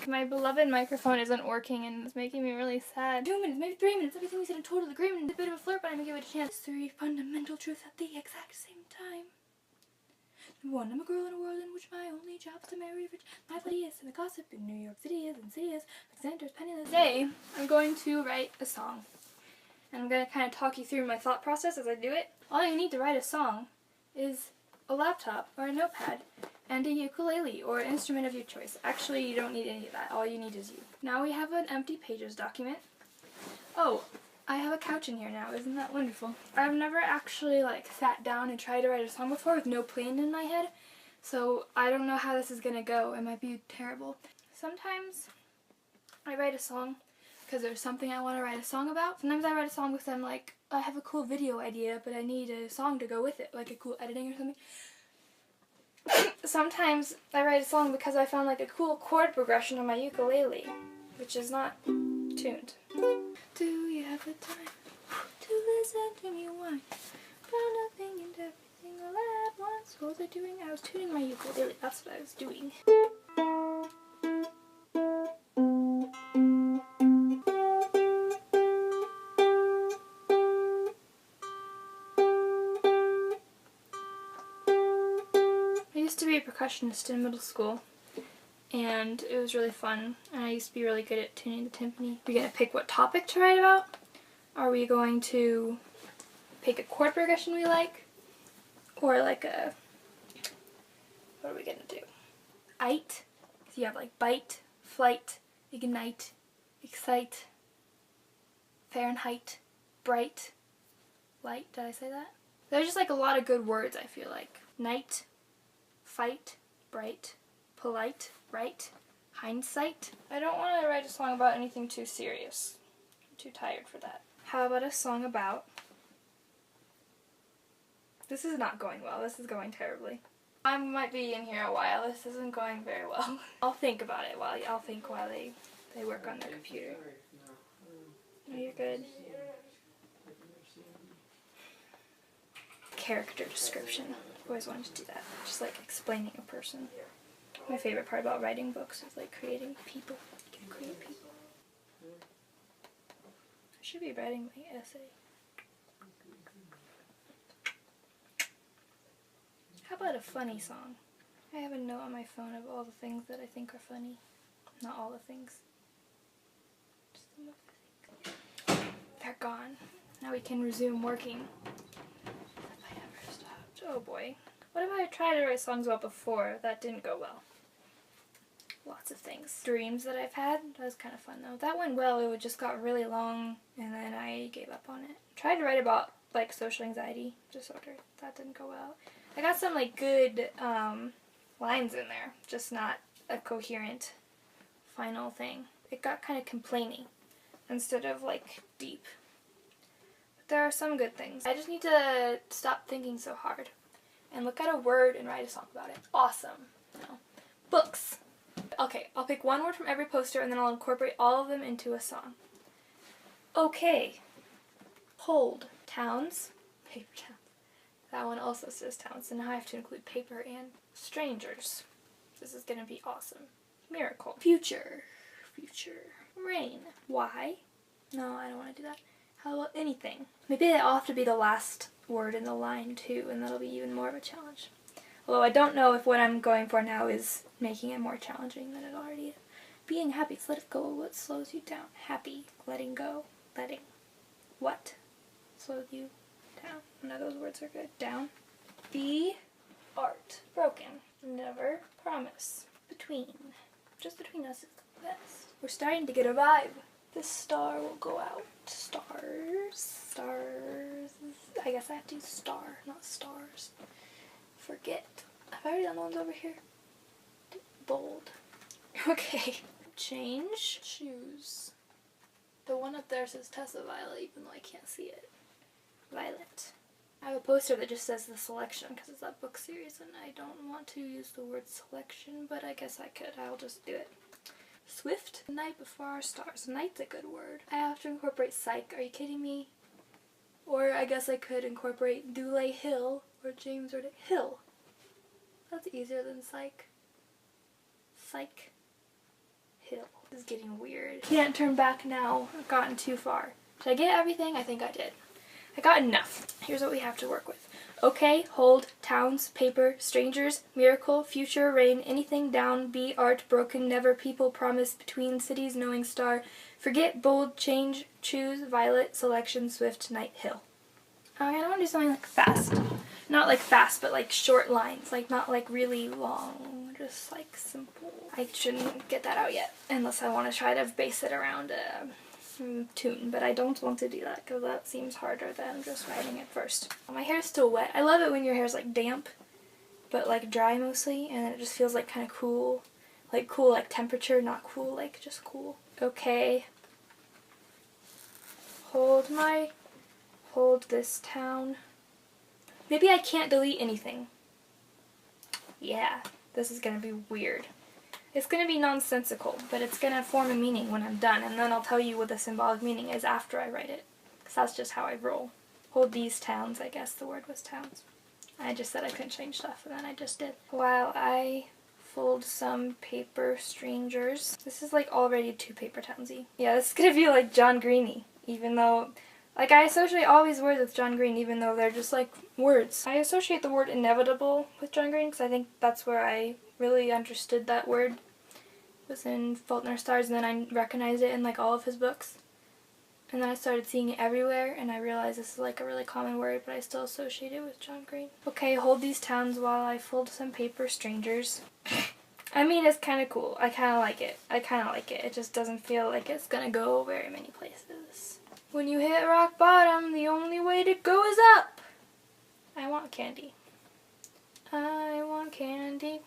My beloved microphone isn't working and it's making me really sad. 2 minutes, maybe 3 minutes, everything we said in total agreement. A bit of a flirt, but I'm gonna give it a chance. 3 fundamental truths at the exact same time. Number 1, I'm a girl in a world in which my only job is to marry rich. My bloody is, and the gossip in New York City is, and city is, Alexander's penniless. Today, I'm going to write a song. And I'm gonna kind of talk you through my thought process as I do it. All you need to write a song is a laptop or a notepad and a ukulele or an instrument of your choice. Actually, you don't need any of that. All you need is you. Now we have an empty pages document. Oh, I have a couch in here now. Isn't that wonderful? I've never actually sat down and tried to write a song before with no plan in my head. So I don't know how this is gonna go. It might be terrible. Sometimes I write a song because there's something I want to write a song about. Sometimes I write a song because I'm like, I have a cool video idea, but I need a song to go with it, like a cool editing or something. Sometimes I write a song because I found a cool chord progression on my ukulele, which is not tuned. Do you have the time to listen to me whine about nothing and everything all at once? What was I doing? I was tuning my ukulele. That's what I was doing. I used to be a percussionist in middle school, and it was really fun, and I used to be really good at tuning the timpani. Are we going to pick what topic to write about? Are we going to pick a chord progression we like? Or what are we going to do? Ite? So you have bite, flight, ignite, excite, Fahrenheit, bright, light. Did I say that? There's just a lot of good words, I feel like. Night, fight, bright, polite, right, hindsight. I don't want to write a song about anything too serious. I'm too tired for that. How about a song about... This is not going well. This is going terribly. I might be in here a while. This isn't going very well. I'll think about it while they work on their computer. No, you're good. Character description. I've always wanted to do that. Just explaining a person. My favorite part about writing books is creating people. You can create people. I should be writing my essay. How about a funny song? I have a note on my phone of all the things that I think are funny. Not all the things. Just some of the things. They're gone. Now we can resume working. If I ever stopped. Oh boy. What have I tried to write songs about before that didn't go well? Lots of things. Dreams that I've had. That was kind of fun though. That went well. It just got really long and then I gave up on it. Tried to write about social anxiety disorder. That didn't go well. I got some good lines in there. Just not a coherent final thing. It got kind of complaining instead of deep. But there are some good things. I just need to stop thinking so hard and look at a word and write a song about it. Awesome. No. Books. Okay, I'll pick one word from every poster and then I'll incorporate all of them into a song. Okay. Hold. Towns. Paper towns. That one also says towns, so now I have to include paper and strangers. This is gonna be awesome. Miracle. Future. Future. Rain. Why? No, I don't want to do that. How about anything? Maybe I'll have to be the last word in the line too, and that'll be even more of a challenge. Although I don't know if what I'm going for now is making it more challenging than it already is. Being happy, so let it go of what slows you down. Happy, letting go, letting what slows you down. None of those words are good. Down. Be art. Broken. Never promise. Between. Just between us is the best. We're starting to get a vibe. This star will go out. Stars. Stars. I guess I have to use star, not stars. Forget. Have I already done the ones over here? Bold. Okay. Change. Choose. The one up there says Tessa Violet, even though I can't see it. Violet. I have a poster that just says The Selection because it's that book series and I don't want to use the word selection, but I guess I could. I'll just do it. Swift. Night before our stars. Night's a good word. I have to incorporate psych. Are you kidding me? Or I guess I could incorporate Dule Hill or James Rodin Hill. That's easier than psych. Psych. hill. This is getting weird. Can't turn back now. I've gotten too far. Did I get everything? I think I did. I got enough. Here's what we have to work with. Okay, hold, towns, paper, strangers, miracle, future, rain, anything down, be, art, broken, never, people, promise, between, cities, knowing, star, forget, bold, change, choose, violet, selection, swift, night, hill. I want to do something like fast. Not like fast, but like short lines. Like not like really long. Just like simple. I shouldn't get that out yet. Unless I want to try to base it around a tune. But I don't want to do that because that seems harder than just writing it first. My hair's still wet. I love it when your hair's like damp. But like dry mostly. And it just feels like kind of cool. Like cool like temperature. Not cool like just cool. Okay. Hold this town. Maybe I can't delete anything. Yeah, this is gonna be weird. It's gonna be nonsensical, but it's gonna form a meaning when I'm done, and then I'll tell you what the symbolic meaning is after I write it. Because that's just how I roll. Hold these towns, I guess the word was towns. I just said I couldn't change stuff, and then I just did. While I fold some paper strangers. This is like already too paper townsy. Yeah, this is gonna be like John Greeny, even though like, I associate all these words with John Green, even though they're just, like, words. I associate the word inevitable with John Green, because I think that's where I really understood that word. It was in Fault in Our Stars, and then I recognized it in, like, all of his books. And then I started seeing it everywhere, and I realized this is, like, a really common word, but I still associate it with John Green. Okay, hold these towns while I fold some paper strangers. I mean, it's kind of cool. I kind of like it. It just doesn't feel like it's gonna go very many places. When you hit rock bottom, the only way to go is up. I want candy. I want candy.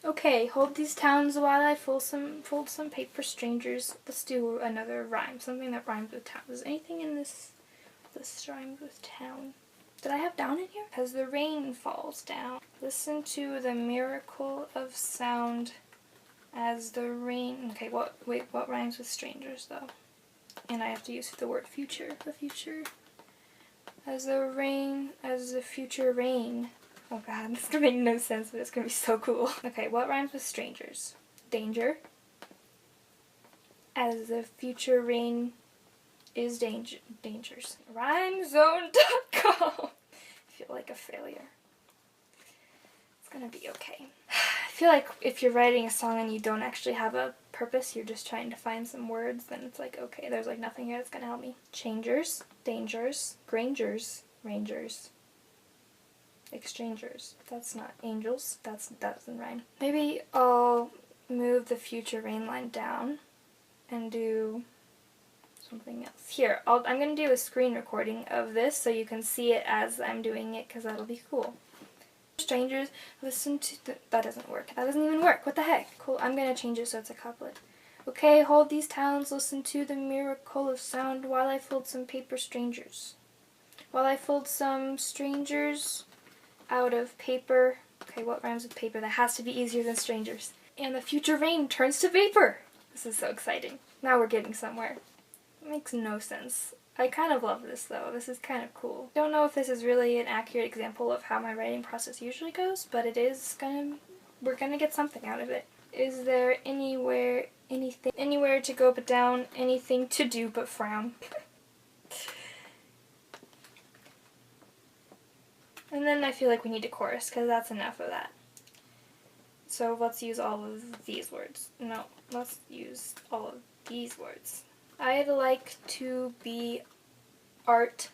Okay, hold these towns while I fold some paper strangers. Let's do another rhyme. Something that rhymes with town. Is anything in this rhymes with town? Did I have down in here? As the rain falls down. Listen to the miracle of sound as the rain. Okay, what rhymes with strangers though? And I have to use the word future. The future. As the future rain. Oh god, this is gonna make no sense, but it's gonna be so cool. Okay, what rhymes with strangers? Danger. As the future rain is dangers. Rhymezone.com. I feel like a failure. It's gonna be okay. I feel like if you're writing a song and you don't actually have a purpose, you're just trying to find some words, then it's like, okay, there's like nothing here that's gonna help me. Changers, dangers, grangers, rangers, exchangers. That's not angels. That doesn't rhyme. Maybe I'll move the future rain line down and do something else. Here, I'm gonna do a screen recording of this so you can see it as I'm doing it, because that'll be cool. Strangers, listen to that doesn't work. That doesn't even work. What the heck? Cool. I'm gonna change it so it's a couplet. Okay, hold these towns, listen to the miracle of sound while I fold some paper strangers. While I fold some strangers out of paper. Okay, what rhymes with paper? That has to be easier than strangers. And the future rain turns to vapor. This is so exciting. Now we're getting somewhere. It makes no sense. I kind of love this though. This is kind of cool. Don't know if this is really an accurate example of how my writing process usually goes, but it is we're gonna get something out of it. Is there anywhere to go but down, anything to do but frown? And then I feel like we need a chorus, because that's enough of that. So let's use all of these words. No, let's use all of these words. I'd like to be art.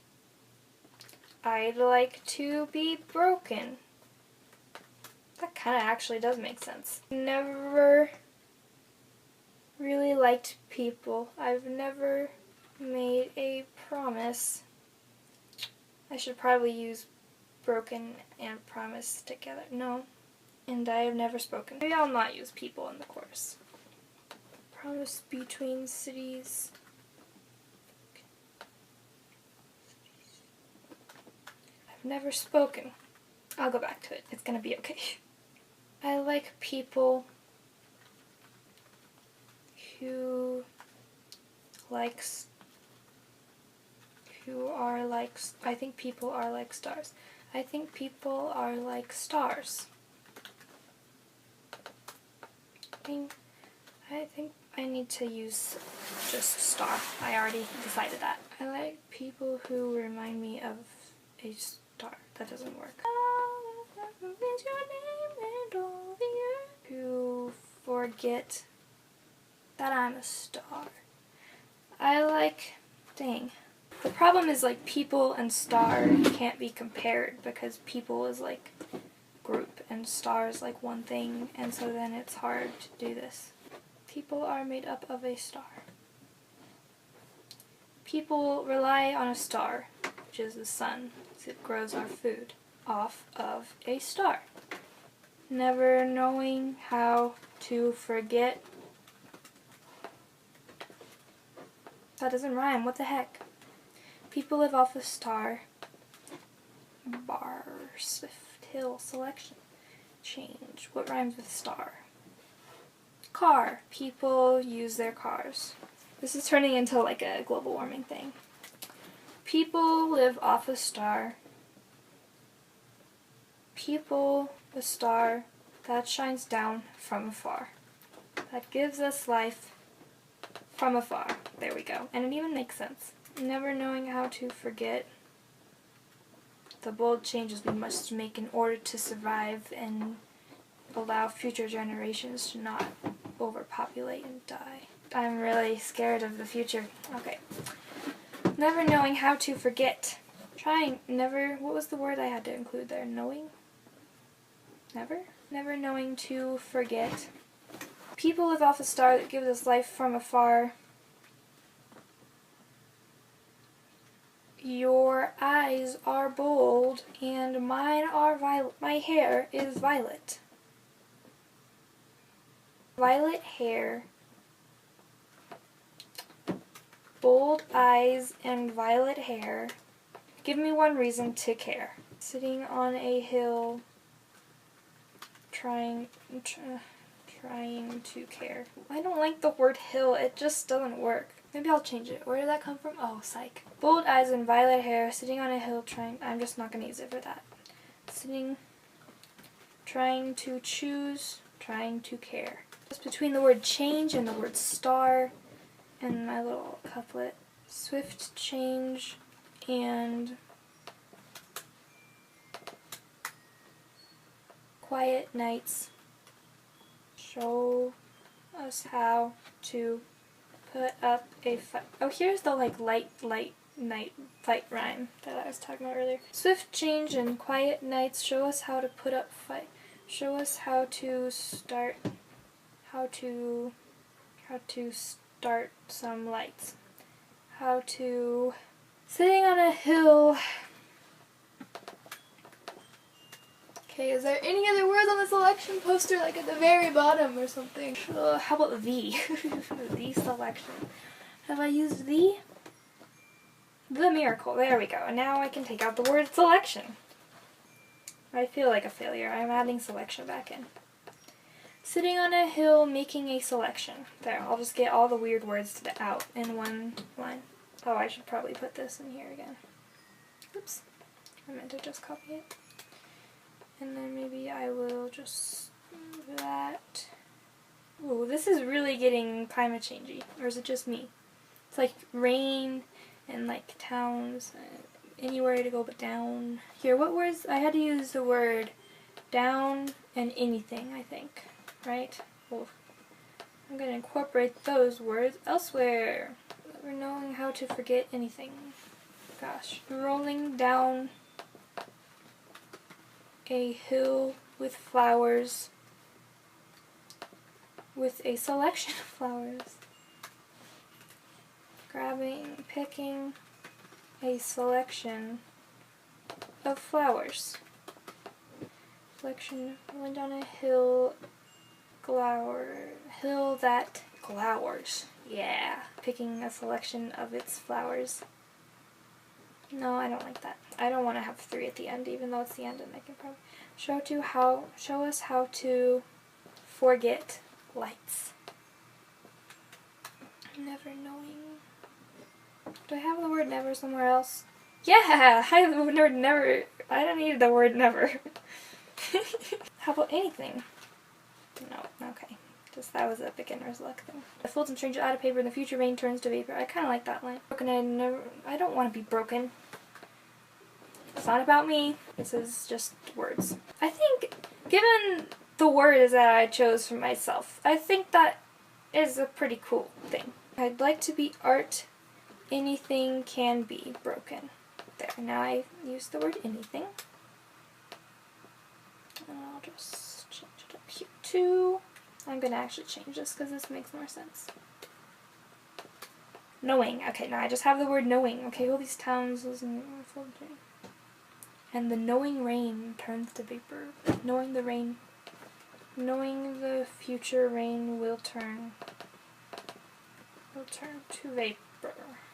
I'd like to be broken. That kind of actually does make sense. Never really liked people. I've never made a promise. I should probably use broken and promise together. No. And I have never spoken. Maybe I'll not use people in the chorus. Promise between cities. I've never spoken. I'll go back to it. It's gonna be okay. I like people who are like, I think people are like stars. I think people are like stars. I think need to use just star. I already decided that. I like people who remind me of a star. That doesn't work. Who forget that I'm a star. I like, dang. The problem is like people and star can't be compared because people is like group and star is like one thing, and so then it's hard to do this. People are made up of a star. People rely on a star, which is the sun, as it grows our food, off of a star. Never knowing how to forget. That doesn't rhyme, what the heck? People live off a star. Bar, Swift Hill selection. Change. What rhymes with star? Car. People use their cars. This is turning into like a global warming thing. People live off a star. People, a star that shines down from afar. That gives us life from afar. There we go. And it even makes sense. Never knowing how to forget the bold changes we must make in order to survive and allow future generations to not overpopulate and die. I'm really scared of the future. Okay. Never knowing how to forget. What was the word I had to include there? Knowing? Never? Never knowing to forget. People live off a star that gives us life from afar. Your eyes are bold and mine are violet. My hair is violet. Violet hair, bold eyes and violet hair. Give me one reason to care. Sitting on a hill, trying to care. I don't like the word hill, it just doesn't work. Maybe I'll change it. Where did that come from? Oh, psych. Bold eyes and violet hair, sitting on a hill I'm just not going to use it for that. Trying to choose, trying to care. Just between the word change and the word star and my little couplet. Swift change and quiet nights show us how to put up a fight. Oh, here's the like light night fight rhyme that I was talking about earlier. Swift change and quiet nights show us how to put up fight. Show us how to start some lights. How to sitting on a hill. Okay, is there any other words on the selection poster, like at the very bottom or something? How about the? The selection. Have I used the? The miracle. There we go. And now I can take out the word selection. I feel like a failure. I'm adding selection back in. Sitting on a hill making a selection. There, I'll just get all the weird words out in one line. Oh, I should probably put this in here again. Oops. I meant to just copy it. And then maybe I will just move that. Ooh, this is really getting climate changey. Or is it just me? It's like rain and like towns. Anywhere to go but down. Here, what words? I had to use the word down and anything, I think. Right? Well, I'm going to incorporate those words elsewhere. Never knowing how to forget anything. Gosh. Rolling down a hill with flowers, with a selection of flowers. Picking a selection of flowers. Selection, rolling down a hill, hill that glowers. Yeah. Picking a selection of its flowers. No, I don't like that. I don't want to have 3 at the end, even though it's the end and I can probably show us how to forget lights. Never knowing. Do I have the word never somewhere else? Yeah, I have the word never. I don't need the word never. How about anything? No, okay. practice. That was a beginner's luck thing. I fold some strange out of paper and the future rain turns to vapor. I kind of like that line. I don't want to be broken. It's not about me. This is just words. I think, given the words that I chose for myself, I think that is a pretty cool thing. I'd like to be art. Anything can be broken. There. Now I use the word anything. And I'll just change it up here too. I'm going to actually change this because this makes more sense. Knowing. Okay, now I just have the word knowing. Okay, all these towns listen. And the knowing rain turns to vapor. Knowing the rain. Knowing the future rain will turn to vapor.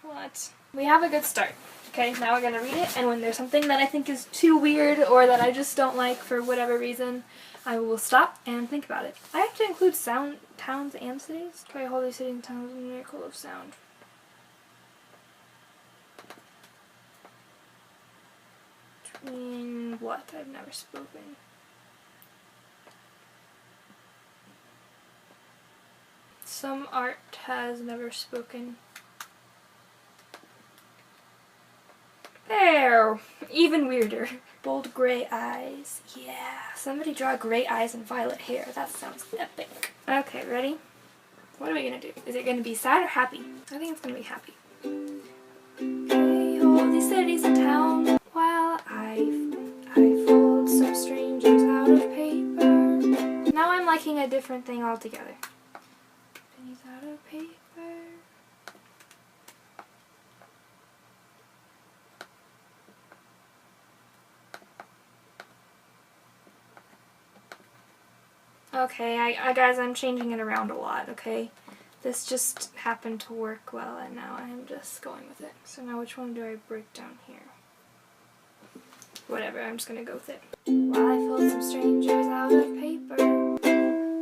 What? We have a good start. Okay, now we're going to read it, and when there's something that I think is too weird or that I just don't like for whatever reason, I will stop and think about it. I have to include towns and cities. Try a holy city and towns and miracle of sound. Between what? I've never spoken. Some art has never spoken. There! Even weirder. Bold gray eyes. Yeah. Somebody draw gray eyes and violet hair. That sounds epic. Okay, ready? What are we gonna do? Is it gonna be sad or happy? I think it's gonna be happy. Okay, all these cities and towns while I fold some strangers out of paper. Now I'm liking a different thing altogether. Pennies out of paper. Okay, guys, I'm changing it around a lot, okay? This just happened to work well, and now I'm just going with it. So now which one do I break down here? Whatever, I'm just gonna go with it. While I fold some strangers out of paper.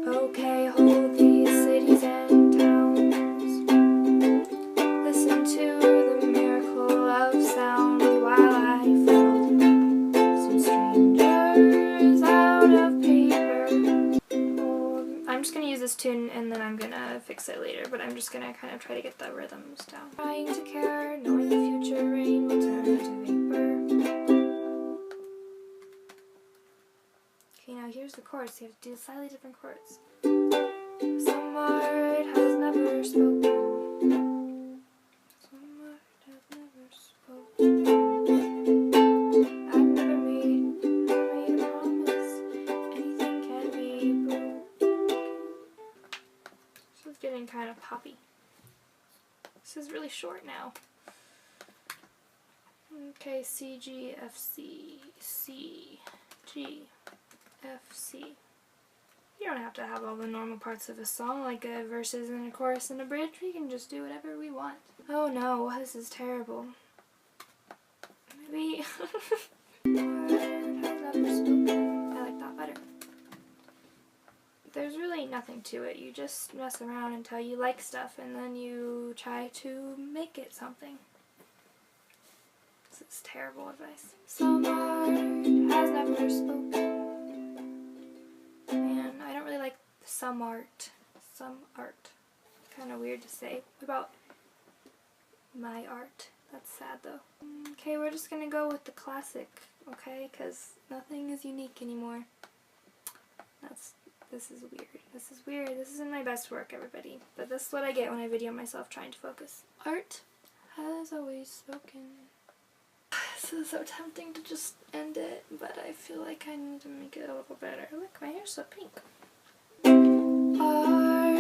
Okay, hold these cities and towns. Listen to the miracle of sound while I fold some strangers out of paper. I'm just going to use this tune and then I'm going to fix it later, but I'm just going to kind of try to get the rhythms down. Trying to care, knowing the future rain will turn to vapor. Okay, now here's the chorus. You have to do slightly different chords. Some art has never spoken. Some art has never spoken. I've never made a promise. Anything can be broken. This is getting kind of poppy. This is really short now. Okay, C, G, F, C, C, G, F, C. You don't have to have all the normal parts of a song, like a verses and a chorus and a bridge. We can just do whatever we want. Oh no, this is terrible. Maybe... I like that better. There's really nothing to it. You just mess around until you like stuff, and then you try to make it something. This is terrible advice. Some art has never spoken. And I don't really like some art. Some art. Kind of weird to say. What about my art? That's sad though. Okay, we're just gonna go with the classic, okay? Because nothing is unique anymore. This is weird. This is weird. This isn't my best work, everybody. But this is what I get when I video myself trying to focus. Art has always spoken. This is so tempting to just end it, but I feel like I need to make it a little better. Look, my hair's so pink. Art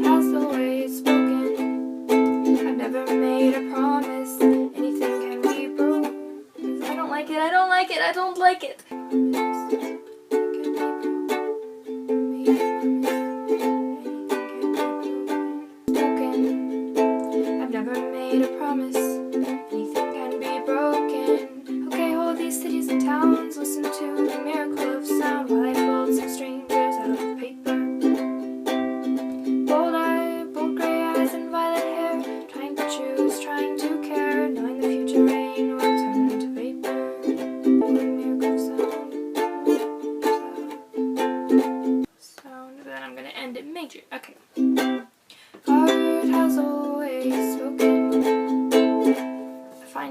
has always spoken. I've never made a promise. Anything can be broken. I don't like it. I don't like it. I don't like it. I've never made a promise. Anything can be broken. Okay, hold these cities and towns. Listen to the miracle of sound while I fold some strangers out of paper. Bold gray eyes and violet hair. Trying to choose, trying to care. Knowing the future rain will turn into vapor. The miracle of sound. Sound. Then I'm gonna end it major. Okay.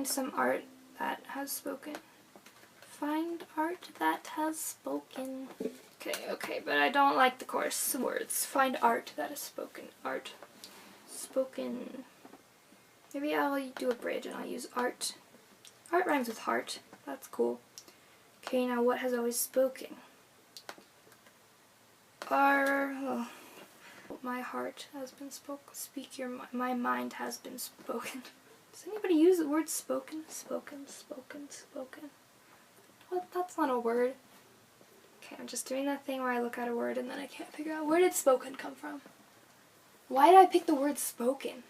Find some art that has spoken. Find art that has spoken. Okay, but I don't like the chorus words. Find art that is spoken. Art. Spoken. Maybe I'll do a bridge and I'll use art. Art rhymes with heart. That's cool. Okay, now what has always spoken? My heart has been spoken. My mind has been spoken. Does anybody use the word spoken? Spoken. What? That's not a word. Okay, I'm just doing that thing where I look at a word and then I can't figure out where did spoken come from. Why did I pick the word spoken?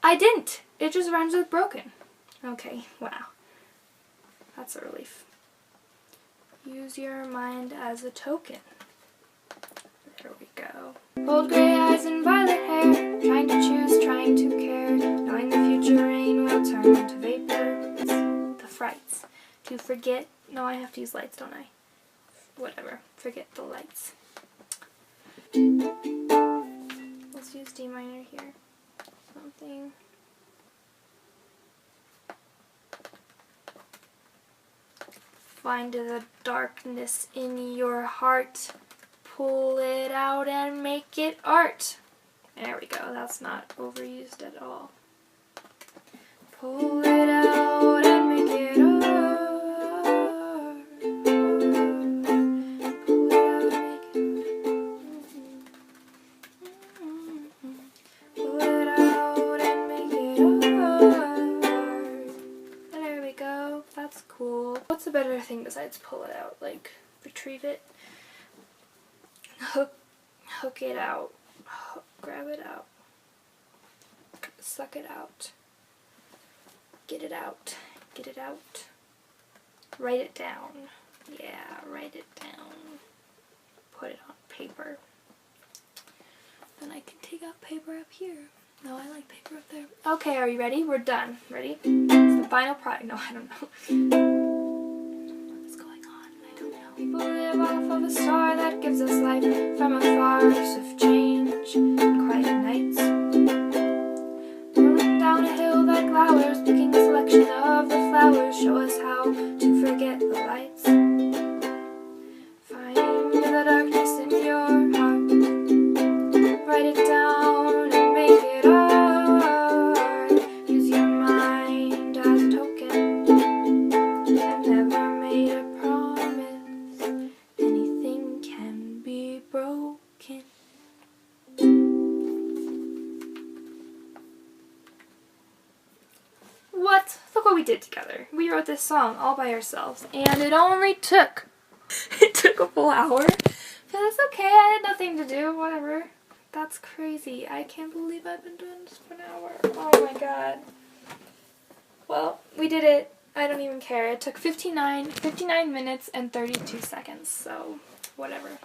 I didn't. It just rhymes with broken. Okay, wow. That's a relief. Use your mind as a token. There we go. Old gray eyes and violet hair, trying to choose, trying to care, knowing the future rain will turn to vapor. The frights. To forget. No, I have to use lights, don't I? Whatever. Forget the lights. Let's use D minor here. Something. Find the darkness in your heart. Pull it out and make it art. There we go. That's not overused at all. Pull it out and make it art. Pull it out and make it Pull it out and make it art. There we go. That's cool. What's a better thing besides pull it out? Like, retrieve it? Hook it out. Grab it out. Suck it out. Get it out. Get it out. Write it down. Yeah, write it down. Put it on paper. Then I can take out paper up here. No, I like paper up there. Okay, are you ready? We're done. Ready? It's the final product. No, I don't know. What's going on? I don't know. People live off of a star that gives us light from afar. Swift change, quiet nights. Rolling down a hill that glowers, picking a selection of the flowers. Show us how to forget the lights. Find the darkness in your heart. Write it down and make it art. Use your mind as a token. I've never made a promise. Anything can be broken. What? Look what we did together. We wrote this song all by ourselves, and it only took a full hour. But that's okay, I had nothing to do, whatever. That's crazy. I can't believe I've been doing this for an hour. Oh my god. Well, we did it. I don't even care. It took 59 minutes and 32 seconds, so whatever.